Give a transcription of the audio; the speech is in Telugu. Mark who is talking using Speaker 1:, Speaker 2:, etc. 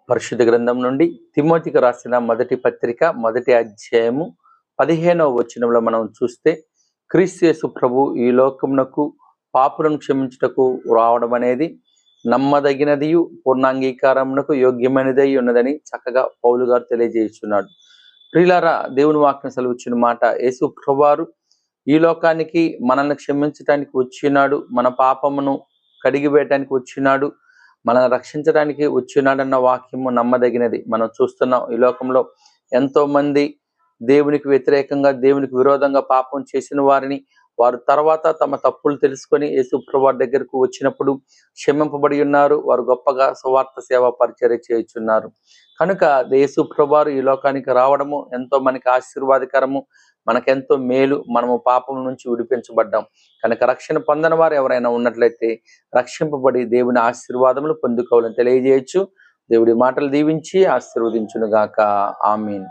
Speaker 1: పరిశుద్ధ గ్రంథం నుండి తిమోతికి రాసిన మొదటి పత్రిక మొదటి అధ్యాయము 15వ వచనంలో మనం చూస్తే, క్రీస్తు యేసు ప్రభు ఈ లోకమునకు పాపులను క్షమించుటకు రావడం అనేది నమ్మదగినదియు పూర్ణాంగీకారమునకు యోగ్యమైనదై ఉన్నదని చక్కగా పౌలు గారు తెలియజేస్తున్నాడు. ప్రియులారా, దేవుని వాక్యం సెలవిచ్చిన మాట, యేసు ప్రభువారు ఈ లోకానికి మనల్ని క్షమించడానికి వచ్చినాడు, మన పాపమును కడిగివేయటానికి వచ్చినాడు, మనల్ని రక్షించడానికి వచ్చినాడన్న వాక్యము నమ్మదగినది. మనం చూస్తున్నాం, ఈ లోకంలో ఎంతో మంది దేవునికి వ్యతిరేకంగా, దేవునికి విరోధంగా పాపం చేసిన వారిని వారు తర్వాత తమ తప్పులు తెలుసుకొని యేసు ప్రభువారి దగ్గరకు వచ్చినప్పుడు క్షమింపబడి ఉన్నారు. వారు గొప్పగా సువార్త సేవ పరిచర్య చేయుచున్నారు. కనుక యేసు ప్రభువారు ఈ లోకానికి రావడము ఎంతో మనకి ఆశీర్వాదకరము, మనకెంతో మేలు. మనము పాపం నుంచి విడిపించబడ్డాం. కనుక రక్షణ పొందని వారు ఎవరైనా ఉన్నట్లయితే రక్షింపబడి దేవుని ఆశీర్వాదములు పొందుకోవాలని తెలియజేయచ్చు. దేవుడి మాటలు దీవించి ఆశీర్వదించును గాక. ఆమీన్.